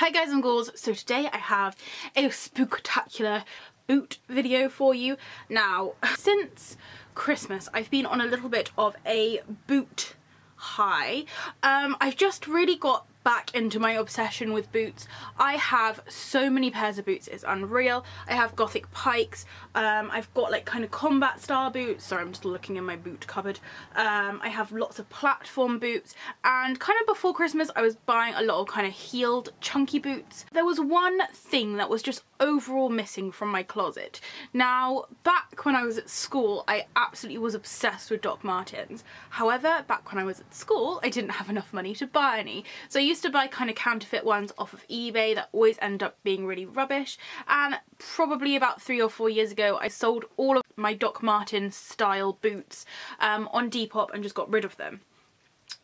Hi guys and ghouls, so today I have a spooktacular boot video for you. Now, since Christmas I've been on a little bit of a boot high. I've just really got back into my obsession with boots. I have so many pairs of boots, it's unreal. I have gothic pikes, I've got like kind of combat style boots. Sorry, I'm just looking in my boot cupboard. I have lots of platform boots, and kind of before Christmas I was buying a lot of kind of heeled chunky boots. There was one thing that was just overall missing from my closet. Now, back when I was at school I absolutely was obsessed with Dr Martens. However, back when I was at school I didn't have enough money to buy any, so I used to buy kind of counterfeit ones off of eBay that always end up being really rubbish, and probably about 3 or 4 years ago I sold all of my Dr Martens style boots on Depop and just got rid of them.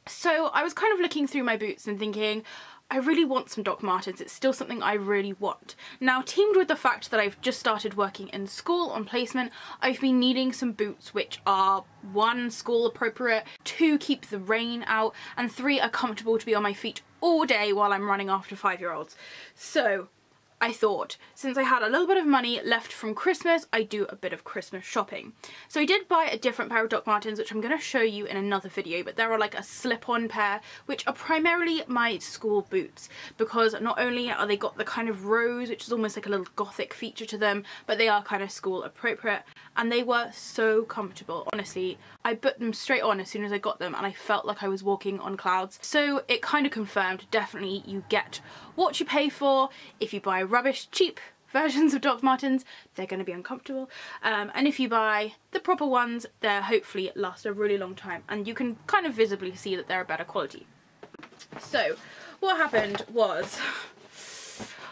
So I was kind of looking through my boots and thinking, I really want some Dr Martens, it's still something I really want. Now, teamed with the fact that I've just started working in school on placement, I've been needing some boots which are 1, school appropriate, 2, keep the rain out, and 3, are comfortable to be on my feet all day while I'm running after 5-year-olds. So I thought, since I had a little bit of money left from Christmas, I'd do a bit of Christmas shopping. So I did buy a different pair of Dr Martens, which I'm going to show you in another video, but there are like a slip-on pair, which are primarily my school boots, because not only are they got the kind of rose, which is almost like a little gothic feature to them, but they are kind of school appropriate, and they were so comfortable. Honestly, I put them straight on as soon as I got them, and I felt like I was walking on clouds. So it kind of confirmed, definitely you get what you pay for. If you buy rubbish, cheap versions of Dr Martens, they're going to be uncomfortable, and if you buy the proper ones, they're hopefully last a really long time, and you can kind of visibly see that they're a better quality. So what happened was,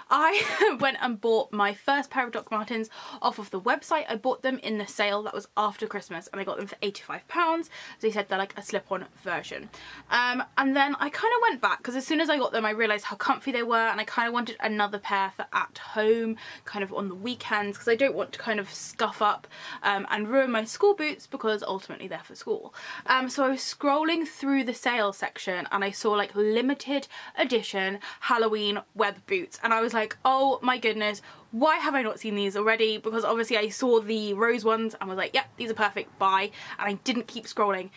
I went and bought my first pair of Dr Martens off of the website. I bought them in the sale that was after Christmas, and I got them for £85. So they said they're like a slip-on version. And then I kind of went back, because as soon as I got them I realised how comfy they were, and I kind of wanted another pair for at home, kind of on the weekends, because I don't want to kind of scuff up and ruin my school boots, because ultimately they're for school. So I was scrolling through the sale section and I saw like limited edition Halloween web boots, and I was like, oh my goodness, why have I not seen these already? Because obviously I saw the rose ones and was like, yep, these are perfect, buy, and I didn't keep scrolling.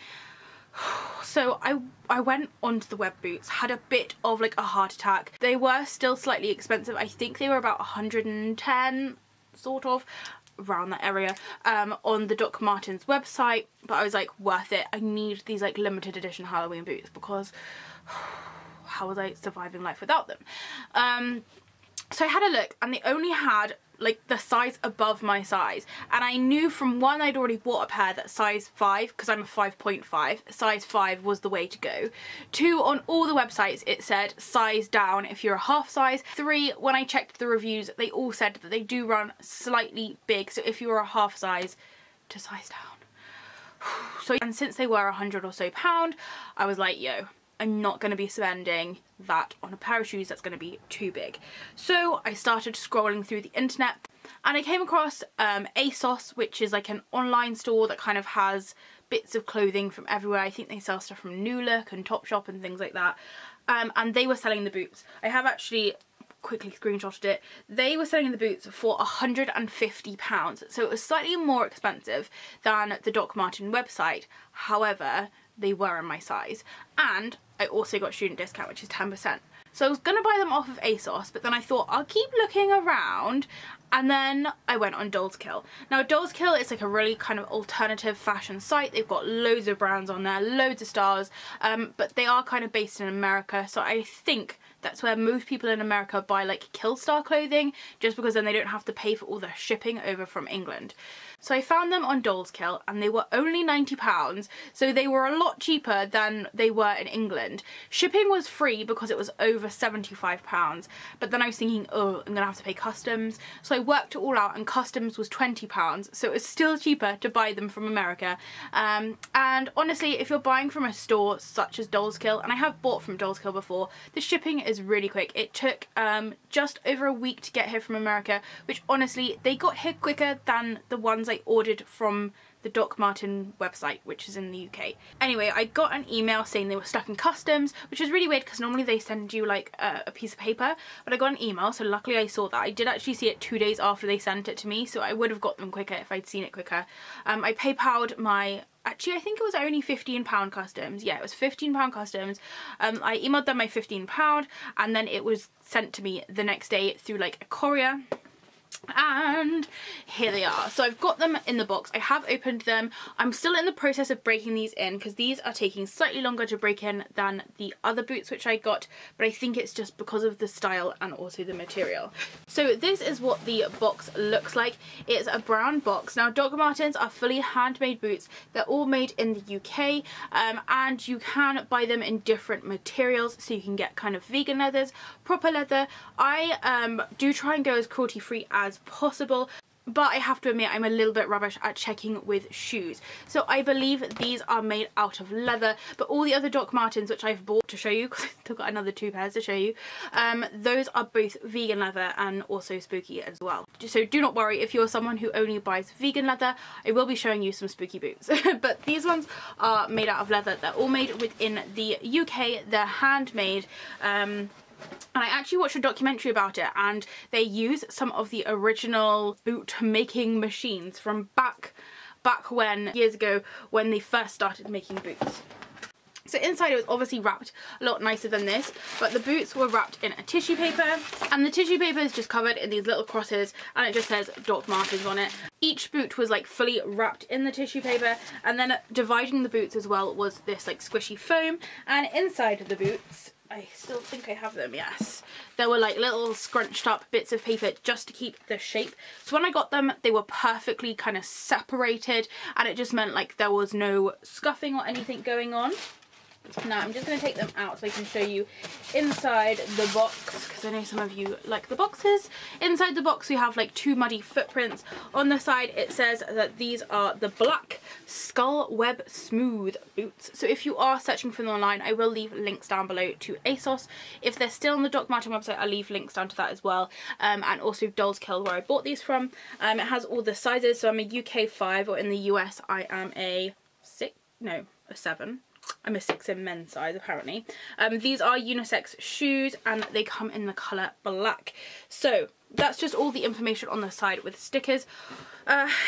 So I went onto the web boots, had a bit of like a heart attack. They were still slightly expensive. I think they were about 110, sort of, around that area, on the Dr Martens website, but I was like, worth it. I need these like limited edition Halloween boots, because how was I surviving life without them? So I had a look, and they only had like the size above my size, and I knew from one, I'd already bought a pair that size 5, because I'm a 5.5, size 5 was the way to go. 2, on all the websites it said size down if you're a half size. 3, when I checked the reviews, they all said that they do run slightly big, so if you were a half size, to size down. So, and since they were £100 or so, I was like, yo, I'm not going to be spending that on a pair of shoes that's going to be too big. So I started scrolling through the internet, and I came across ASOS, which is like an online store that kind of has bits of clothing from everywhere. I think they sell stuff from New Look and Topshop and things like that, and they were selling the boots. I have actually quickly screenshotted it. They were selling the boots for £150, so it was slightly more expensive than the Dr Martens website. However, they were in my size, and I also got student discount, which is 10%. So I was gonna buy them off of ASOS, but then I thought I'll keep looking around, and then I went on Dollskill. Now, Dollskill is like a really kind of alternative fashion site. They've got loads of brands on there, loads of stars, but they are kind of based in America, so I think that's where most people in America buy like Killstar clothing, just because then they don't have to pay for all the shipping over from England. So I found them on Dollskill, and they were only £90, so they were a lot cheaper than they were in England. Shipping was free because it was over £75, but then I was thinking, oh, I'm gonna have to pay customs. So I I worked it all out and customs was £20, so it's still cheaper to buy them from America. And honestly, if you're buying from a store such as Dollskill, and I have bought from Dollskill before, the shipping is really quick. It took just over a week to get here from America, which honestly, they got here quicker than the ones I ordered from the Dr Martens website, which is in the UK. Anyway, I got an email saying they were stuck in customs, which is really weird because normally they send you like a piece of paper, but I got an email, so luckily I saw that. I did actually see it 2 days after they sent it to me, so I would have got them quicker if I'd seen it quicker. I PayPal'd my, actually I think it was only £15 customs. Yeah, it was £15 customs. I emailed them my £15 and then it was sent to me the next day through like a courier. And here they are. So I've got them in the box. I have opened them. I'm still in the process of breaking these in because these are taking slightly longer to break in than the other boots which I got, but I think it's just because of the style and also the material. So this is what the box looks like. It's a brown box. Now Dr Martens are fully handmade boots. They're all made in the UK, and you can buy them in different materials, so you can get kind of vegan leathers, proper leather. I do try and go as cruelty free as possible, but I have to admit I'm a little bit rubbish at checking with shoes. So I believe these are made out of leather, but all the other Dr Martens which I've bought to show you, because I've still got another 2 pairs to show you, those are both vegan leather and also spooky as well. So do not worry if you're someone who only buys vegan leather, I will be showing you some spooky boots. But these ones are made out of leather. They're all made within the UK, they're handmade. And I actually watched a documentary about it, and they use some of the original boot making machines from back when, years ago, when they first started making boots. So inside it was obviously wrapped a lot nicer than this, but the boots were wrapped in a tissue paper, and the tissue paper is just covered in these little crosses, and it just says Dr Martens on it. Each boot was like fully wrapped in the tissue paper, and then dividing the boots as well was this like squishy foam, and inside the boots, I still think I have them, yes. There were like little scrunched up bits of paper just to keep the shape. So when I got them, they were perfectly kind of separated, and it just meant like there was no scuffing or anything going on. Now I'm just going to take them out so I can show you inside the box, because I know some of you like the boxes. Inside the box we have like 2 muddy footprints. On the side it says that these are the black skull web smooth boots. So if you are searching for them online, I will leave links down below to ASOS. If they're still on the Dr Martens website, I'll leave links down to that as well, and also Dollskill, where I bought these from. It has all the sizes, so I'm a UK 5, or in the US I am a 6, no, a 7. I'm a 6 in men's size apparently. These are unisex shoes and they come in the colour black. So that's just all the information on the side with stickers.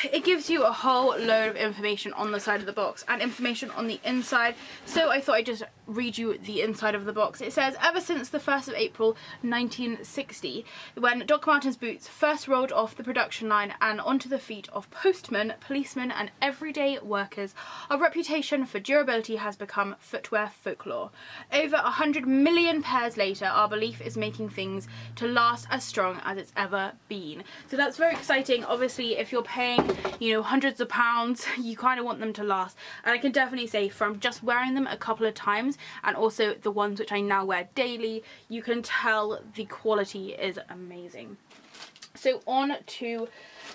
It gives you a whole load of information on the side of the box and information on the inside, so I thought I'd just read you the inside of the box. It says, ever since the 1st of April 1960, when Dr Martens boots first rolled off the production line and onto the feet of postmen, policemen and everyday workers, our reputation for durability has become footwear folklore. Over 100 million pairs later, our belief is making things to last as strong as it's ever been. So that's very exciting. Obviously if you're paying, you know, hundreds of pounds, you kind of want them to last, and I can definitely say from just wearing them a couple of times, and also the ones which I now wear daily, you can tell the quality is amazing. So on to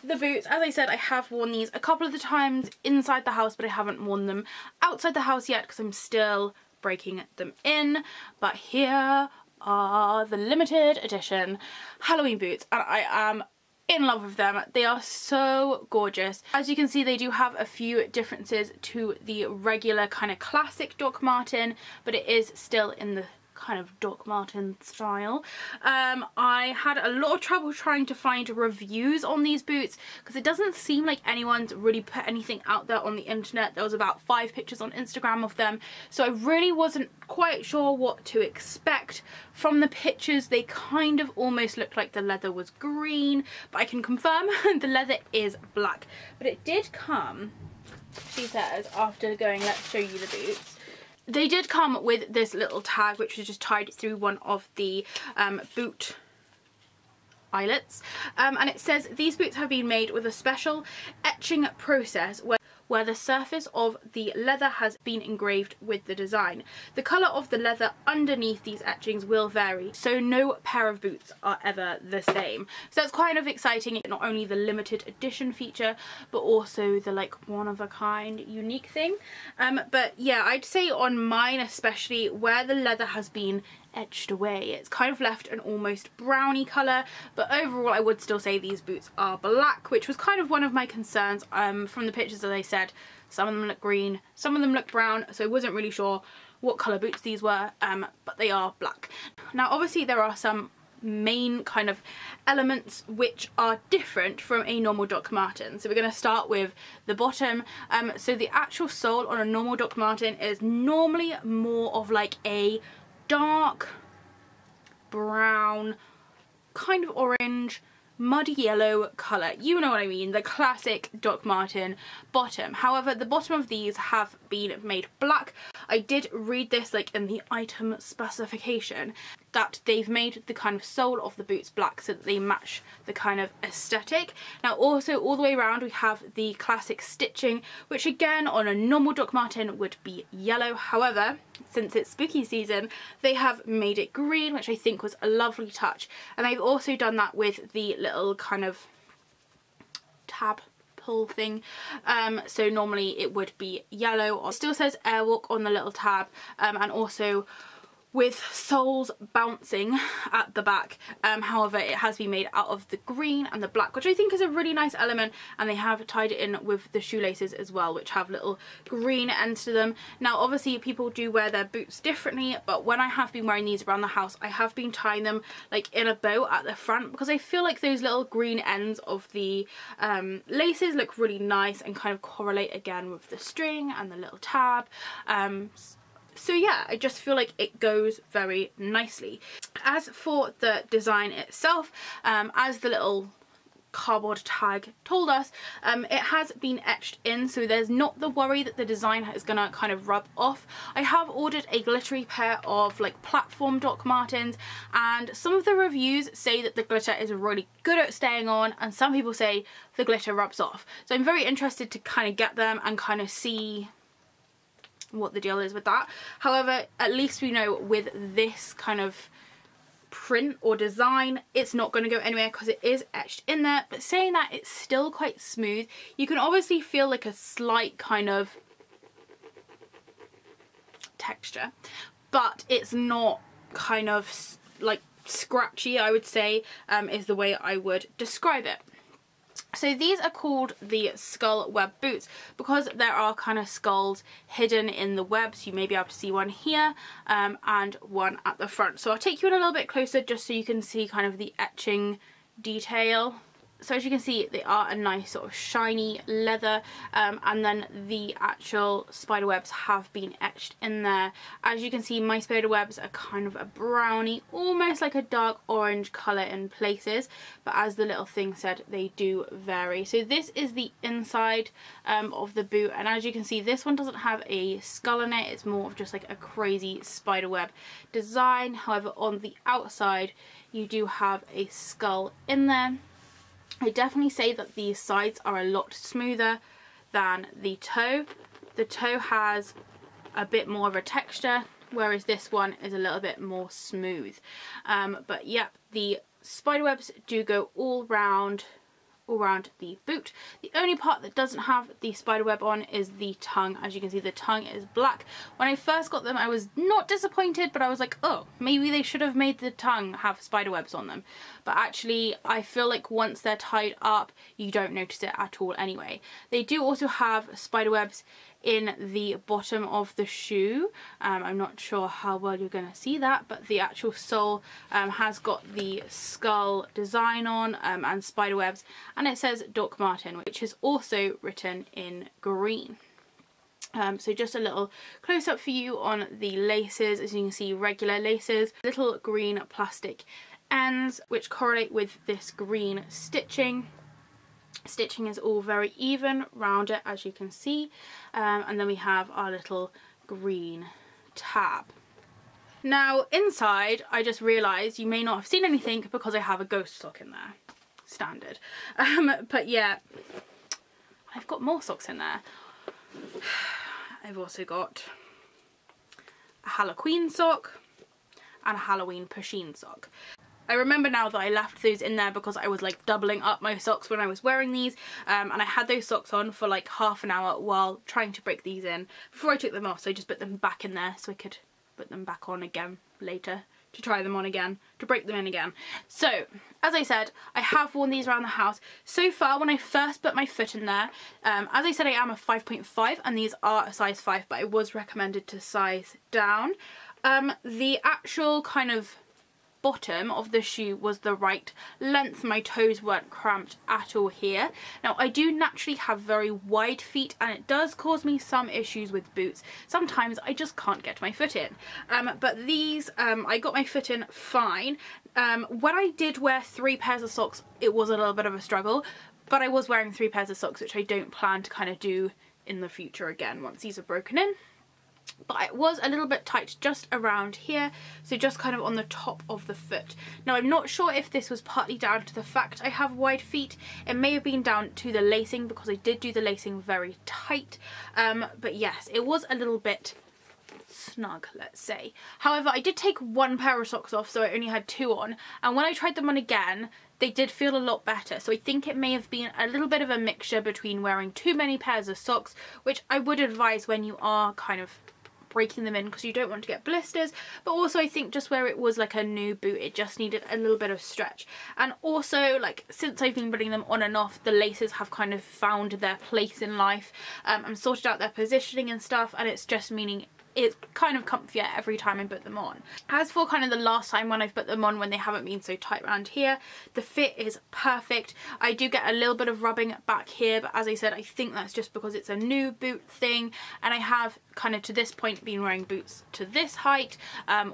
the boots. As I said, I have worn these a couple of the times inside the house, but I haven't worn them outside the house yet because I'm still breaking them in. But here are the limited edition Halloween boots, and I am in love with them. They are so gorgeous. As you can see, they do have a few differences to the regular kind of classic Dr Martens, but it is still in the kind of Dr Martens style. I had a lot of trouble trying to find reviews on these boots because it doesn't seem like anyone's really put anything out there on the internet. There was about 5 pictures on Instagram of them, so I really wasn't quite sure what to expect. From the pictures, they kind of almost looked like the leather was green, but I can confirm the leather is black. But it did come, she says, after going, let's show you the boots, they did come with this little tag which was just tied through one of the boot eyelets, and it says these boots have been made with a special etching process where the surface of the leather has been engraved with the design. The colour of the leather underneath these etchings will vary, so no pair of boots are ever the same. So that's kind of exciting, not only the limited edition feature, but also the like one of a kind unique thing. But yeah, I'd say on mine especially, where the leather has been etched away, it's kind of left an almost browny colour, but overall I would still say these boots are black, which was kind of one of my concerns from the pictures that they said. Some of them look green, some of them look brown, so I wasn't really sure what colour boots these were, but they are black. Now obviously there are some main kind of elements which are different from a normal Dr Martens. So we're going to start with the bottom. So the actual sole on a normal Dr Marten is normally more of like a dark brown, kind of orange, muddy yellow colour. You know what I mean, the classic Dr Marten bottom. However, the bottom of these have been made black. I did read this like in the item specification that they've made the kind of sole of the boots black so that they match the kind of aesthetic. Now also all the way around we have the classic stitching, which again on a normal Dr Marten would be yellow. However, since it's spooky season, they have made it green, which I think was a lovely touch. And they've also done that with the little kind of tab pull thing. So normally it would be yellow. It still says Airwalk on the little tab, and also with soles bouncing at the back. However, it has been made out of the green and the black, which I think is a really nice element, and they have tied it in with the shoelaces as well, which have little green ends to them. Now obviously people do wear their boots differently, but when I have been wearing these around the house, I have been tying them like in a bow at the front, because I feel like those little green ends of the laces look really nice and kind of correlate again with the string and the little tab. So yeah, I just feel like it goes very nicely. As for the design itself, as the little cardboard tag told us, it has been etched in, so there's not the worry that the design is gonna kind of rub off. I have ordered a glittery pair of like platform Dr Martens, and some of the reviews say that the glitter is really good at staying on, and some people say the glitter rubs off. So I'm very interested to kind of get them and kind of see what the deal is with that. However, at least we know with this kind of print or design, it's not going to go anywhere because it is etched in there. But saying that, it's still quite smooth. You can obviously feel like a slight kind of texture, but it's not kind of like scratchy, I would say, is the way I would describe it. So these are called the skull web boots because there are kind of skulls hidden in the webs. You may be able to see one here and one at the front. So I'll take you in a little bit closer just so you can see kind of the etching detail. So as you can see, they are a nice sort of shiny leather, and then the actual spider webs have been etched in there. As you can see, my spider webs are kind of a browny, almost like a dark orange colour in places, but as the little thing said, they do vary. So this is the inside of the boot, and as you can see, this one doesn't have a skull in it. It's more of just like a crazy spider web design. However, on the outside, you do have a skull in there. I definitely say that the sides are a lot smoother than the toe. The toe has a bit more of a texture, whereas this one is a little bit more smooth. But yeah, the spiderwebs do go all round the boot. The only part that doesn't have the spiderweb on is the tongue. As you can see, the tongue is black. When I first got them, I was not disappointed, but I was like, oh, maybe they should have made the tongue have spiderwebs on them. But actually, I feel like once they're tied up, you don't notice it at all anyway. They do also have spiderwebs in the bottom of the shoe. I'm not sure how well you're going to see that, but the actual sole has got the skull design on and spiderwebs, and it says Dr Marten, which is also written in green. So just a little close up for you on the laces. As you can see, regular laces, little green plastic ends which correlate with this green stitching. Stitching is all very even round it, as you can see, and then we have our little green tab. Now inside, I just realised you may not have seen anything because I have a ghost sock in there, standard. But yeah, I've got more socks in there. I've also got a Halloween sock and a Halloween Pusheen sock. I remember now that I left those in there because I was like doubling up my socks when I was wearing these, and I had those socks on for like half an hour while trying to break these in before I took them off, so I just put them back in there so I could put them back on again later to try them on again, to break them in again. So, as I said, I have worn these around the house. So far, when I first put my foot in there, as I said, I am a 5.5 and these are a size 5, but I was recommended to size down. The actual kind of bottom of the shoe was the right length. My toes weren't cramped at all here. Now I do naturally have very wide feet and it does cause me some issues with boots. Sometimes I just can't get my foot in. But these, I got my foot in fine. When I did wear 3 pairs of socks, it was a little bit of a struggle, but I was wearing 3 pairs of socks, which I don't plan to kind of do in the future again once these are broken in. But it was a little bit tight just around here, so just kind of on the top of the foot. Now I'm not sure if this was partly down to the fact I have wide feet. It may have been down to the lacing because I did do the lacing very tight. But yes, it was a little bit snug, let's say. However, I did take 1 pair of socks off, so I only had 2 on, and when I tried them on again, they did feel a lot better. So I think it may have been a little bit of a mixture between wearing too many pairs of socks, which I would advise when you are kind of breaking them in because you don't want to get blisters, but also I think just where it was like a new boot, it just needed a little bit of stretch. And also, like, since I've been putting them on and off, the laces have kind of found their place in life and sorted out their positioning and stuff, and it's just meaning it's kind of comfier every time I put them on. As for kind of the last time when I've put them on when they haven't been so tight around here, the fit is perfect. I do get a little bit of rubbing back here, but as I said, I think that's just because it's a new boot thing, and I have kind of to this point been wearing boots to this height,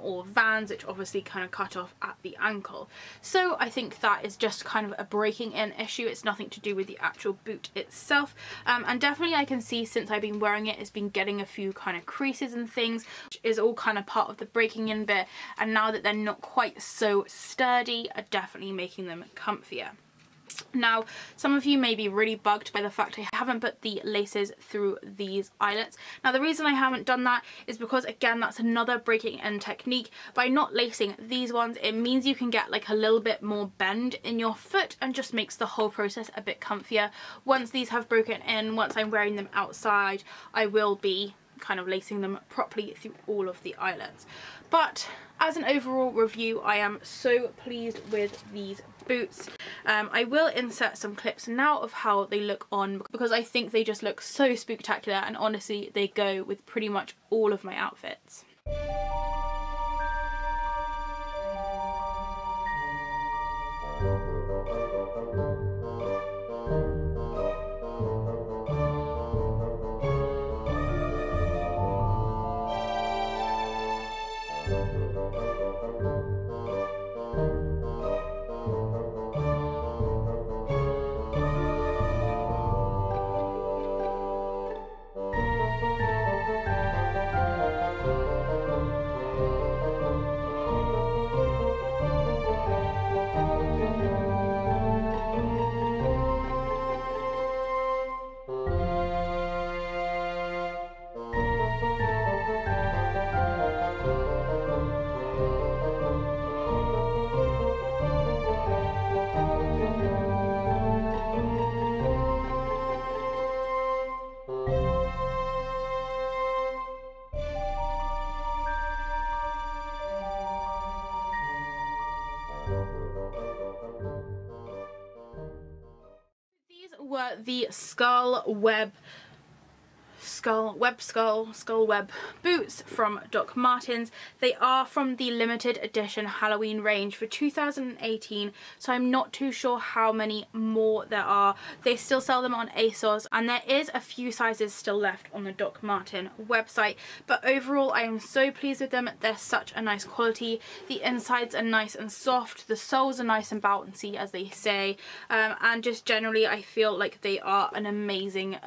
or Vans, which obviously kind of cut off at the ankle. So I think that is just kind of a breaking in issue. It's nothing to do with the actual boot itself. And definitely I can see since I've been wearing it, it's been getting a few kind of creases and things, which is all kind of part of the breaking in bit. And now that they're not quite so sturdy, are definitely making them comfier. Now, some of you may be really bugged by the fact I haven't put the laces through these eyelets. Now, the reason I haven't done that is because, again, that's another breaking in technique. By not lacing these ones, it means you can get like a little bit more bend in your foot and just makes the whole process a bit comfier. Once these have broken in, once I'm wearing them outside, I will be kind of lacing them properly through all of the eyelets. But as an overall review, I am so pleased with these boots. I will insert some clips now of how they look on because I think they just look so spooktacular, and honestly they go with pretty much all of my outfits. Were the skull web boots from Dr Martens. They are from the limited edition Halloween range for 2018, so I'm not too sure how many more there are. They still sell them on ASOS, and there is a few sizes still left on the Dr Martens website, but overall I am so pleased with them. They're such a nice quality. The insides are nice and soft, the soles are nice and bouncy, as they say, and just generally I feel like they are an amazing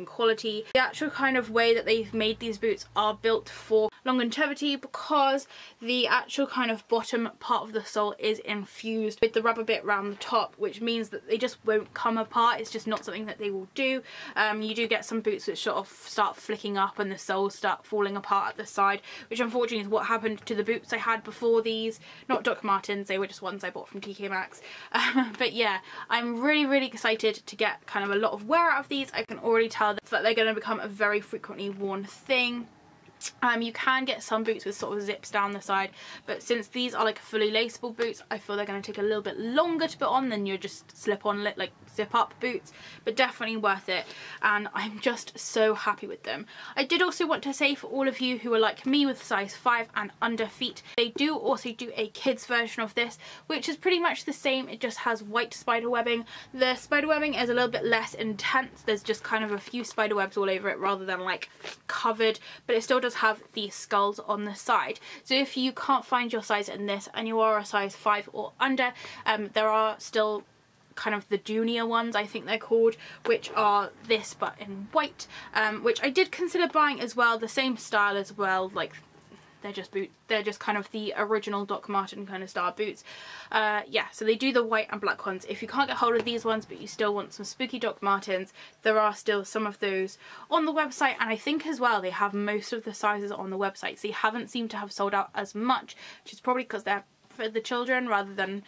quality. The actual actual kind of way that they've made these boots are built for longevity, because the actual kind of bottom part of the sole is infused with the rubber bit around the top, which means that they just won't come apart. It's just not something that they will do. You do get some boots which sort of start flicking up and the soles start falling apart at the side, which unfortunately is what happened to the boots I had before these. Not Dr Martens, they were just ones I bought from TK Maxx. But yeah, I'm really excited to get kind of a lot of wear out of these. I can already tell that they're going to become a very frequently worn thing. You can get some boots with sort of zips down the side, but since these are like fully laceable boots, I feel they're going to take a little bit longer to put on than your just slip on like zip up boots, but definitely worth it, and I'm just so happy with them. I did also want to say, for all of you who are like me with size 5 and under feet, they do also do a kids version of this, which is pretty much the same. It just has white spider webbing. The spider webbing is a little bit less intense. There's just kind of a few spider webs all over it rather than like covered, but it still does have the skulls on the side. So if you can't find your size in this and you are a size 5 or under, there are still kind of the junior ones, I think they're called, which are this but in white, which I did consider buying as well, the same style as well. Like, they're just kind of the original Doc Marten kind of style boots. Yeah, so they do the white and black ones. If you can't get hold of these ones but you still want some spooky Doc Martens, there are still some of those on the website, and I think as well they have most of the sizes on the website, so you haven't seemed to have sold out as much, which is probably because they're for the children rather than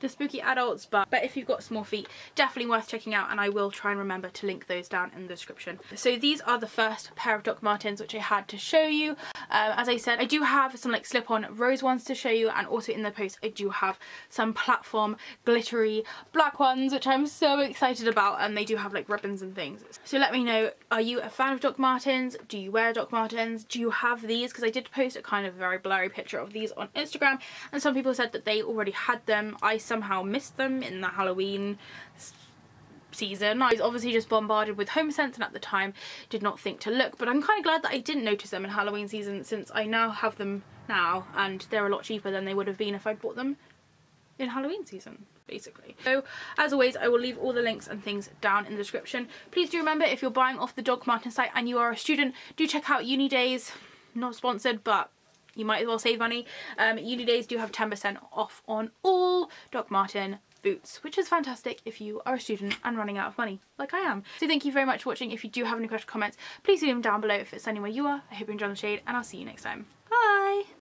the spooky adults. But if you've got small feet, definitely worth checking out, and I will try and remember to link those down in the description. So these are the first pair of Doc Martens which I had to show you. As I said, I do have some like slip-on rose ones to show you, and also in the post I do have some platform glittery black ones which I'm so excited about, and they do have like ribbons and things. So let me know, are you a fan of Doc Martens? Do you wear Doc Martens? Do you have these? Because I did post a kind of very blurry picture of these on Instagram, and some people said that they already had them. I somehow missed them in the Halloween season. I was obviously just bombarded with Home Sense and at the time did not think to look, but I'm kind of glad that I didn't notice them in Halloween season, since I now have them now and they're a lot cheaper than they would have been if I'd bought them in Halloween season, basically. So as always, I will leave all the links and things down in the description. Please do remember, if you're buying off the Doc Marten site and you are a student, do check out Uni Days. Not sponsored, but you might as well save money. Uni Days do have 10% off on all Doc Marten boots, which is fantastic if you are a student and running out of money like I am. So thank you very much for watching. If you do have any questions or comments, please leave them down below if it's anywhere you are. I hope you enjoy the shade, and I'll see you next time. Bye!